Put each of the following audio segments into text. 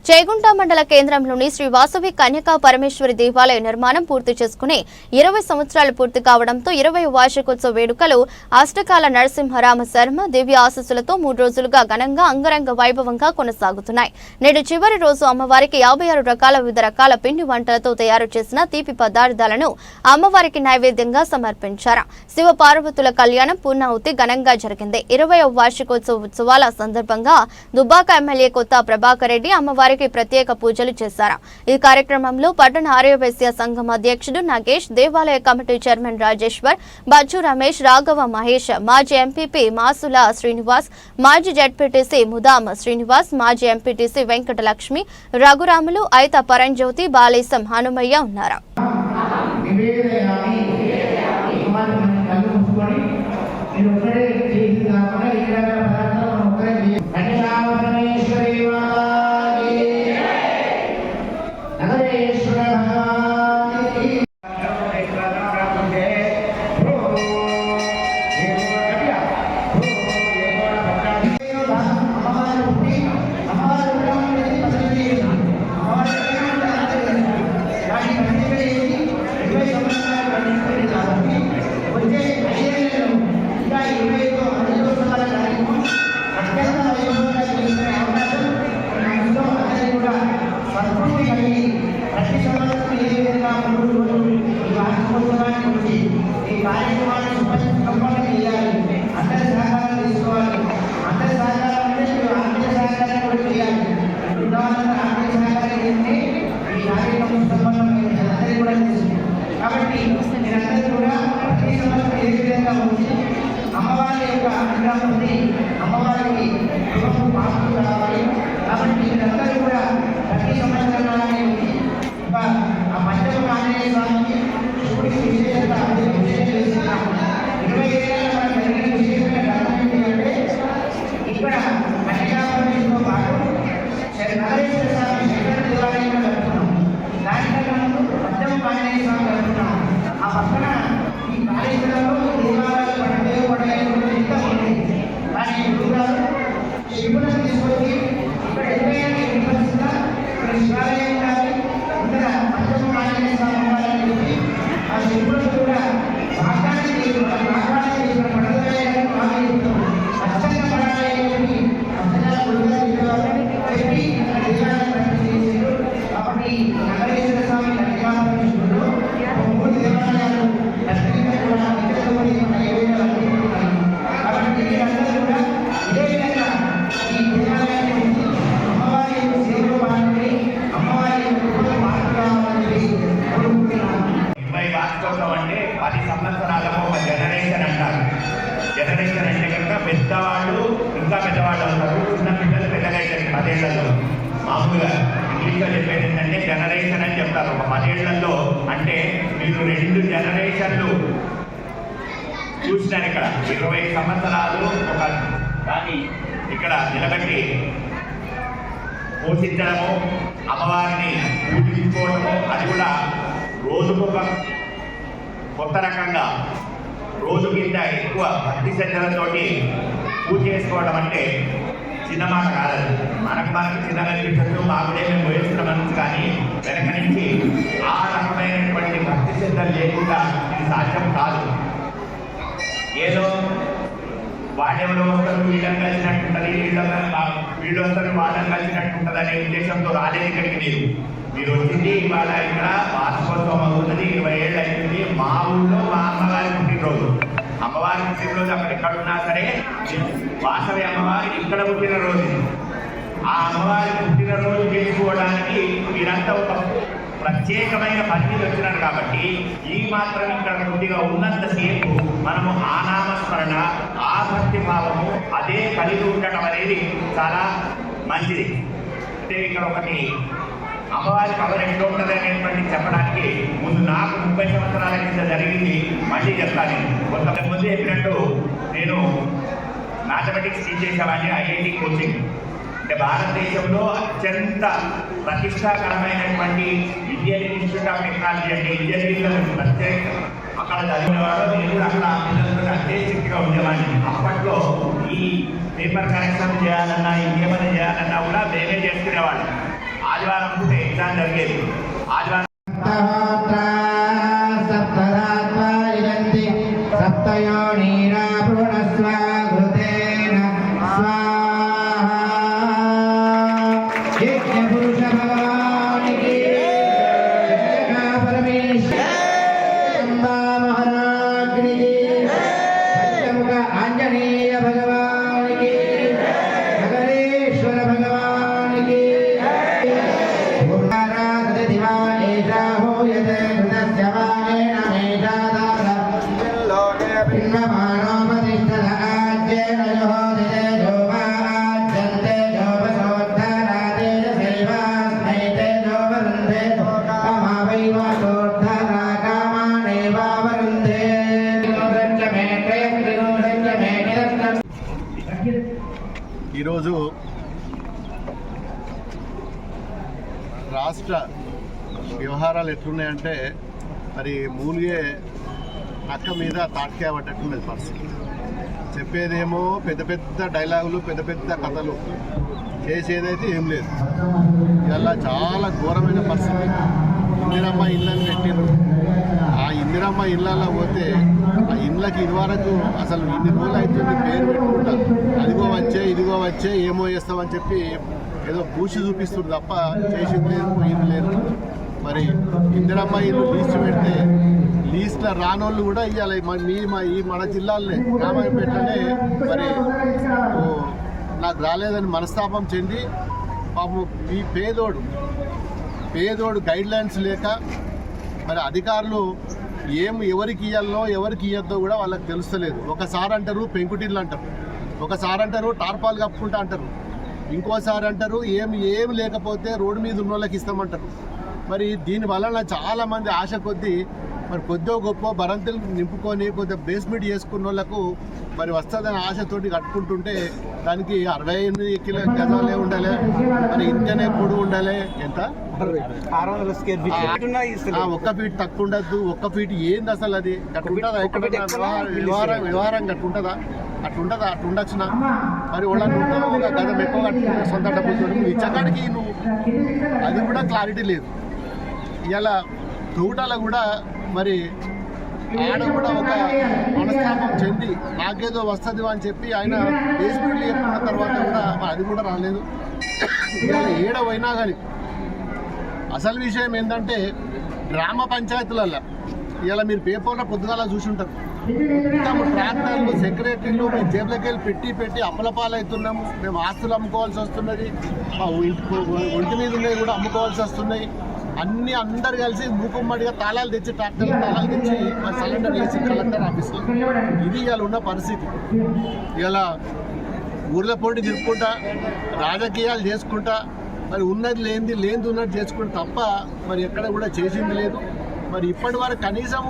చేగుంట మండల కేంద్రంలోని శ్రీ వాసవి కన్యకా పరమేశ్వరి దేవాలయ నిర్మాణం పూర్తి చేసుకుని 20 సంవత్సరాలు పూర్తి కావడంతో 20వ వార్షికోత్సవ వేడుకలు అష్టకాల నరసింహరామ శర్మ దివ్య ఆశీస్సులతో 3 రోజులుగా ఘనంగా అంగరంగ వైభవంగా కొనసాగుతున్నాయి. నేడు చివరి రోజు అమ్మవారికి 56 రకాల వివిధ రకాల పిండి వంటలతో తయారు చేసిన తీపి పదార్థాలను అమ్మవారికి నైవేద్యంగా సమర్పించారు. శివ పార్వతుల కళ్యాణం పూర్ణాహుతి ఘనంగా జరిగింది. 20వ వార్షికోత్సవ ఉత్సవాల సందర్భంగా దుబ్బాక ఎమ్మెల్యే కొత్త ప్రభాకర్ రెడ్డి అమ్మవారి ప్రత్యేక పూజలు చేశారు. ఈ కార్యక్రమంలో పట్టణ ఆర్యవైశ్య సంఘం అధ్యక్షుడు నాగేష్, దేవాలయ కమిటీ చైర్మన్ రాజేశ్వర్, బజ్జు రమేష్, రాఘవ మహేష్, మాజీ ఎంపీపీ మాసుల శ్రీనివాస్, మాజీ జడ్పీటీసీ ముదాం శ్రీనివాస్, మాజీ ఎంపీటీసీ వెంకటలక్ష్మి, రఘురాములు, ఐత పరంజ్యోతి, బాలేశం హనుమయ్య ఉన్నారు. కాబట్టి మీరందరూ కూడా ప్రతి సంవత్సరం ఏ విధంగా వచ్చి అమ్మవారి యొక్క అనుగ్రహం ఉంది, అమ్మవారికి శుభము పాత్రలు రావాలి. కాబట్టి మీరందరూ కూడా ప్రతి సంవత్సరాన్ని ఆ పంచమ ఆంజనేయ స్వామికి శివుడికి విశేషంగా విశేషం చేస్తున్నాము. 20 ఏళ్ళ మనం జరిగిన విశేషమైన ఘటన ఏంటంటే ఇక్కడ కన్యకాపరమేశ్వరితో పాటు నరేశ్వర స్వామి శంకర దేవాలయంలో జరుపుతున్నాం. దానికన్నా ముందు పంచమ ఆంజనేయ స్వామి జరుపుతున్నాం. ఆ పక్కన ఈ కాళేశ్వరంలో దేవాలయాలు పడేటువంటి ఇంత ఉంది. కానీ గురుగారు శివులను తీసుకొచ్చి ఇక్కడ ఎక్కడైనా విమర్శించిన ఇక్కడ శివాలయం ఉండాలి, ఇక్కడ పంచమ ఆంజనేయ స్వామి ఉండాలని చెప్పి ఆ శివులను కూడా వాగ్దానం చేసిన పడదలయాలను ఆలోచిస్తున్నాం. అచ్చంగా పడాలని చెప్పి అచ్చంగా గురుగారు చెప్పి ఇక్కడ దేవాలయం ప్రతి చేశారు. కాబట్టి నగరేశ్వర స్వామి కన్యకాపరమేశ్వరుడు 3 దేవాలయాలు దర్శనంగా కూడా కాబట్టి మీరందరూ కూడా ఇదే విధంగా ఈ దేవాలయాన్ని వచ్చి అమ్మవారి యొక్క సేవలో పాల్గొని అమ్మవారి యొక్క కృపలో పాల్గొనాలని కోరుకుంటున్నాను. 20 వార్షికోత్సవం అంటే 10 సంవత్సరాలకు ఒక జనరేషన్ అంటారు. జనరేషన్ అంటే కనుక పెద్దవాళ్ళు ఇంకా పెద్దవాళ్ళు ఉంటారు, చిన్న పిల్లలు పెద్దగా అవుతారు 10 ఏళ్లలో. మామూలుగా ఇంగ్లీష్లో చెప్పేది ఏంటంటే జనరేషన్ అని చెప్తారు. ఒక 10 ఏళ్లలో అంటే మీరు 2 జనరేషన్లు చూసినారు. ఇక్కడ 20 సంవత్సరాలు ఒక దాన్ని ఇక్కడ నిలబెట్టి పోషించడము, అమ్మవారిని పూజించుకోవడము, అది కూడా రోజుకొక కొత్త రకంగా రోజు కింద ఎక్కువ భక్తి శ్రద్ధలతోటి పూజ చేసుకోవడం అంటే చిన్న మాట కాదు. మనకు చిన్నగా అనిపించచ్చు, మాకుడే మేము వేస్తున్నామని, కానీ వెనక నుంచి ఆ రకమైనటువంటి భక్తి శ్రద్ధలు లేకుండా ఇది సాధ్యం కాదు. ఏదో వాడెవరో ఒకరు వీళ్ళని కలిసినట్టుంటుంది, వీళ్ళు వస్తారు వాళ్ళని కలిసినట్టుంటుంది అనే ఉద్దేశంతో రాలేదు ఇక్కడికి. మీరు వచ్చింది ఇవాళ ఇక్కడ వార్షికోత్సవం అవుతున్నది. 20 ఏళ్ళు అయిపోయింది. మా ఊళ్ళో మా అమ్మగారి పుట్టినరోజు. అమ్మవారి పుట్టినరోజు అక్కడ ఎక్కడున్నా సరే వాసవి అమ్మవారి ఇక్కడ పుట్టినరోజు. ఆ అమ్మవారి పుట్టినరోజు చేసుకోవడానికి మీరంతా ఒక ప్రత్యేకమైన పరిమితి వచ్చినారు. కాబట్టి ఈ మాత్రం ఇక్కడ కొద్దిగా ఉన్నంతసేపు మనము ఆ నామస్మరణ, ఆ భక్తి భావము అదే కలిగి ఉండటం అనేది చాలా మంచిది. అంటే ఇక్కడ ఒకటి అమ్మవారి పవర్ ఎట్లా ఉంటుంది అనేటువంటి చెప్పడానికి ముందు నాకు 30 సంవత్సరాల కింద జరిగింది మళ్ళీ చెప్తాను. కొంతమంది చెప్పినట్టు నేను మ్యాథమెటిక్స్ టీచ్ చేసేవాడిని, ఐఐటి కోచింగ్. అంటే భారతదేశంలో అత్యంత ప్రతిష్టాకరమైనటువంటి ఇండియన్ ఇన్స్టిట్యూట్ ఆఫ్ టెక్నాలజీ అంటే ఇంజనీరింగ్లో ప్రత్యేక అక్కడ చదివినవాడు. నేను కూడా అక్కడ పిల్లలతో అంతే స్ట్రిక్ట్గా ఉండేవాడిని. అప్పట్లో ఈ పేపర్ కరెక్షన్ చేయాలన్నా ఇంకేమైనా చేయాలన్నా కూడా మేమే చేసుకునేవాళ్ళం. ఆదివారం పూట ఎగ్జామ్ జరిగేది. ఆదివారం ఆంజనేయ భగవానికి నగరేశ్వర భగవానికి ఈరోజు రాష్ట్ర వ్యవహారాలు ఎట్లున్నాయంటే మరి మూలిగే నక్క మీద తాటికాయ పడ్డట్టున్నది పరిస్థితి. చెప్పేదేమో పెద్ద పెద్ద డైలాగులు, పెద్ద పెద్ద కథలు, చేసేదైతే ఏం లేదు. ఇలా చాలా ఘోరమైన పరిస్థితి. ఇందిరమ్మ ఇళ్ళని పెట్టిండ్రు. ఆ ఇందిరమ్మ ఇళ్ళల్లో పోతే ఆ ఇళ్ళకి ఇదివరకు అసలు ఇన్ని రోజులు అవుతుంది పేరు పెట్టుకుంటారు. అదిగో వచ్చే ఇదిగో వచ్చే ఏమో చేస్తామని చెప్పి ఏదో పూసి చూపిస్తుంది తప్ప చేసింది లేదు, పోయింది లేదు. మరి ఇందిరమ్మ ఇల్లు లీస్ట్ పెడితే లీస్ట్లో రానోళ్ళు కూడా ఇవ్వాలి. ఈ మన జిల్లాలోనే రామాయపేటలోనే మరి నాకు రాలేదని మనస్తాపం చెంది పాపం ఈ పేదోడు గైడ్ లైన్స్ లేక మరి అధికారులు ఎవరికి ఇవ్వాలో ఎవరికి ఇవ్వద్దో కూడా వాళ్ళకి తెలుస్తలేదు. ఒకసారి అంటారు పెంకుటిల్లు అంటారు, ఒకసారి అంటారు టార్పాలు కప్పుకుంటా అంటారు, ఇంకోసారి అంటారు ఏం లేకపోతే రోడ్డు మీద ఉన్న వాళ్ళకి ఇస్తామంటారు. మరి దీనివల్ల చాలామంది ఆశ కొద్దీ మరి కొద్దో గొప్ప బరంతులు నింపుకొని కొద్దిగా బేస్మెంట్ చేసుకున్న వాళ్ళకు మరి వస్తుందని ఆశతోటి కట్టుకుంటుంటే దానికి 68 గజాలే ఉండాలి, మరి ఇంతనే పొడుగు ఉండాలి. ఎంత 600 స్క్వేర్ ఫీట్. ఒక్క ఫీట్ తక్కువ ఉండద్దు. ఒక్క ఫీట్ ఏంది అసలు? అది కట్టుకుంటుందా? ఎక్కడ వ్యవహారం కట్టుకుంటుందా? అట్లుంటుందా? అట్లుండొచ్చునా? మరి వాళ్ళని గతం ఎక్కువ కట్టుకుంటే సొంత డబ్బులు నువ్వు ఇచ్చకాడికి నువ్వు అది కూడా క్లారిటీ లేదు. ఇలా తోటల కూడా మరి ఆడ కూడా ఒక మనస్తాపం చెంది నాకేదో వస్తుంది అని చెప్పి ఆయన బేస్మెంట్లు చెప్పుకున్న తర్వాత కూడా అది కూడా రాలేదు. ఇలా ఏడవైనా కానీ అసలు విషయం ఏంటంటే గ్రామ పంచాయతీలలో ఇలా మీరు పేపర్లో పొద్దుగాల చూసి ఉంటారు. మొత్తం ట్రాక్టర్లు, సెక్రటరీలు మేము జేబులకి వెళ్ళి పెట్టి అప్పలపాలవుతున్నాము. మేము ఆస్తులు అమ్ముకోవాల్సి వస్తున్నది, మా ఒంటి మీద ఉన్నవి కూడా అమ్ముకోవాల్సి వస్తున్నాయి. అన్నీ అందరు కలిసి మూకుమ్మడిగా తాళాలు తెచ్చి ట్రాక్టర్లు తాళాలు తెచ్చి సరెండర్ చేసి కలెక్టర్ ఆఫీస్లో ఇది ఇవాళ ఉన్న పరిస్థితి. ఇలా ఊర్ల పోటీ తిరుపుకుంటా రాజకీయాలు చేసుకుంటా మరి ఉన్నది లేనిది ఉన్నది చేసుకుంటా తప్ప మరి ఎక్కడ కూడా చేసింది లేదు. మరి ఇప్పటి వరకు కనీసం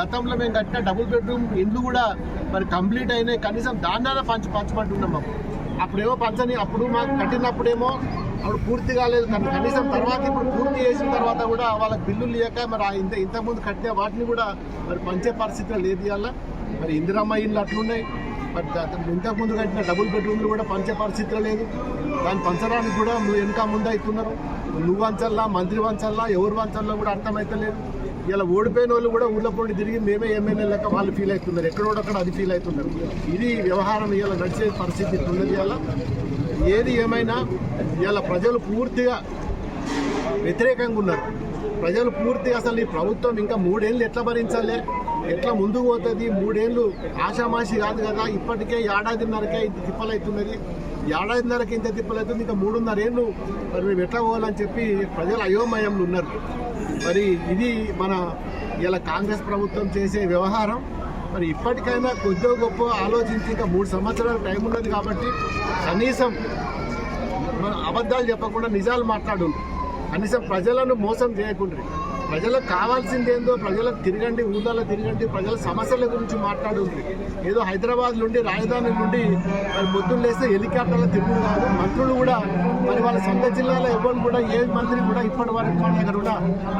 గతంలో మేము కట్టిన డబుల్ బెడ్రూమ్ ఇండ్లు కూడా మరి కంప్లీట్ అయినాయి. కనీసం దాన్ని పంచమంటున్నాం మాకు. అప్పుడేమో పంచని, అప్పుడు మాకు కట్టినప్పుడేమో అప్పుడు పూర్తి కాలేదు. కానీ కనీసం తర్వాత ఇప్పుడు పూర్తి చేసిన తర్వాత కూడా వాళ్ళకి బిల్లులు లేక మరి ఇంతకుముందు కట్టిన వాటిని కూడా మరి పంచే పరిస్థితిలో లేదు. ఇవాళ మరి ఇందిరమ్మ ఇళ్ళు అట్లున్నాయి. మరి ఇంతకుముందు కట్టిన డబుల్ బెడ్రూమ్లు కూడా పంచే పరిస్థితిలో లేదు. దాన్ని పంచడానికి కూడా వెనక ముందు అవుతున్నారు. నువ్వు వంచల్లా, మంత్రి వంచల్లా, ఎవరు వంచల్లా కూడా అర్థమవుతలేదు. ఇలా ఓడిపోయిన వాళ్ళు కూడా ఊళ్ళో పోటీ తిరిగి మేమే ఎమ్మెల్యే లెక్క వాళ్ళు ఫీల్ అవుతున్నారు. ఎక్కడోడక్కడ అది ఫీల్ అవుతున్నారు. ఇది వ్యవహారం ఇలా నడిచే పరిస్థితి ఉన్నది. ఇలా ఏది ఏమైనా ఇలా ప్రజలు పూర్తిగా వ్యతిరేకంగా ఉన్నారు. ప్రజలు పూర్తిగా అసలు ఈ ప్రభుత్వం ఇంకా 3 ఏళ్ళు ఎట్లా భరించాలి, ఎట్లా ముందుకు పోతుంది? 3 ఏళ్ళు ఆషామాషి కాదు కదా. ఇప్పటికే ఏడాదిన్నరకే ఇంత తిప్పలవుతున్నది. ఏడాదిన్నరకి ఇంత తిప్పలవుతుంది. ఇంకా 3.5 ఏళ్ళు మరి మేము ఎట్లా పోవాలని చెప్పి ప్రజలు అయోమయంలో ఉన్నారు. మరి ఇది మన ఇలా కాంగ్రెస్ ప్రభుత్వం చేసే వ్యవహారం. మరి ఇప్పటికైనా కొద్దిగా గొప్ప ఆలోచించి ఇంకా 3 సంవత్సరాల టైం ఉన్నది కాబట్టి కనీసం మన అబద్ధాలు చెప్పకుండా నిజాలు మాట్లాడు, కనీసం ప్రజలను మోసం చేయకుండా ప్రజలకు కావాల్సింది ఏందో ప్రజలకు తిరగండి, ఊళ్ళలో తిరగండి, ప్రజల సమస్యల గురించి మాట్లాడుతుంది. ఏదో హైదరాబాద్ నుండి రాజధాని నుండి మరి పొద్దున్న లేస్తే హెలికాప్టర్లో తిరుగుడు కాదు. మంత్రులు కూడా మరి వాళ్ళ సొంత జిల్లాలో ఎవరు కూడా ఏ మంత్రి కూడా ఇప్పటి వరకు మన దగ్గర కూడా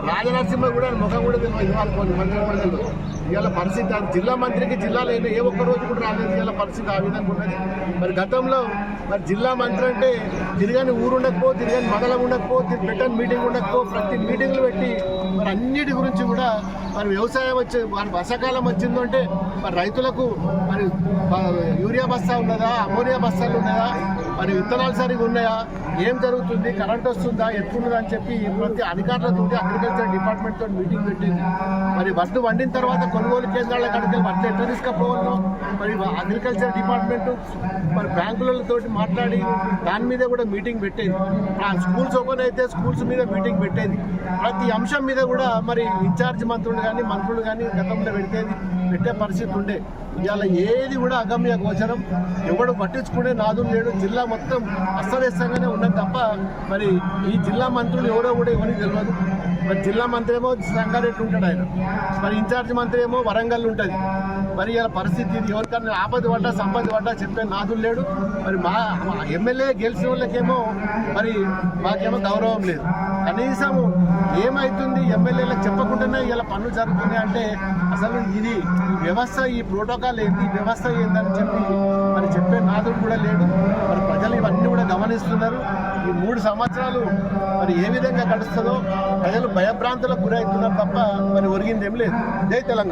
రాజనరసింహ కూడా ముఖం కూడా తెలియదు ఇవ్వాలి మంత్రి మండలిలో. ఇవాళ పరిస్థితి అది జిల్లా మంత్రికి జిల్లాలో ఏ ఒక్క రోజు కూడా రాలేదు. ఇవాళ పరిస్థితి ఆ విధంగా ఉన్నది. మరి గతంలో మరి జిల్లా మంత్రి అంటే తిరగని ఊరు ఉండకపో, తిరగని మండలం ఉండకపో, పెట్టని మీటింగ్ ఉండకపో, ప్రతి మీటింగ్లు పెట్టి మరి అన్నిటి గురించి కూడా మరి వ్యవసాయం వచ్చే మరి వర్షాకాలం వచ్చిందంటే మరి రైతులకు మరి యూరియా బస్తా ఉన్నదా, అమోనియా బస్తాలు ఉన్నదా, మరి విత్తనాలు సరిగా ఉన్నాయా, ఏం జరుగుతుంది, కరెంట్ వస్తుందా, ఎట్లున్నదా అని చెప్పి ప్రతి అధికారులతో అగ్రికల్చర్ డిపార్ట్మెంట్ తోటి మీటింగ్ పెట్టింది. మరి వడ్లు వండిన తర్వాత కొనుగోలు కేంద్రాల కాడికి వడ్లు ఎట్లా తీసుకపోవాలో మరి అగ్రికల్చర్ డిపార్ట్మెంట్ మరి బ్యాంకులతో మాట్లాడి దాని మీద కూడా మీటింగ్ పెట్టేది. స్కూల్స్ ఓపెన్ అయితే స్కూల్స్ మీద మీటింగ్ పెట్టేది. ప్రతి అంశం మీద కూడా మరి ఇన్ఛార్జ్ మంత్రులు కానీ గతంలో పెట్టే పరిస్థితి ఉండే. ఇవాళ ఏది కూడా అగమ్య గోచరం, ఎవడు పట్టించుకునే నాదులు లేడు. జిల్లా మొత్తం అస్తవ్యస్తంగానే ఉన్నది తప్ప మరి ఈ జిల్లా మంత్రులు ఎవరో కూడా ఎవరికి తెలియదు. మరి జిల్లా మంత్రి ఏమో సంగారెడ్డి ఉంటాడు ఆయన, మరి ఇన్ఛార్జ్ మంత్రి ఏమో వరంగల్ ఉంటుంది. మరి ఇలా పరిస్థితి ఇది ఎవరికన్నా ఆపద పడ్డా సంపద పడ్డా చెప్పే నాదులు లేడు. మరి మా ఎమ్మెల్యే గెలిచిన వాళ్ళకేమో మరి మాకేమో గౌరవం లేదు. కనీసం ఏమవుతుంది ఎమ్మెల్యేలకు చెప్పకుండానే ఇలా పనులు జరుగుతున్నాయి అంటే అసలు ఇది వ్యవస్థ, ఈ ప్రోటోకాల్ ఏంటి, వ్యవస్థ ఏందని చెప్పి మరి చెప్పే నాదుడు కూడా లేడు. మరి ప్రజలు ఇవన్నీ కూడా గమనిస్తున్నారు. ఈ 3 సంవత్సరాలు మరి ఏ విధంగా గడుస్తుందో ప్రజలు భయభ్రాంతులకు గురవుతున్నారు తప్ప మరి ఒరిగిందేం లేదు. జై తెలంగాణ.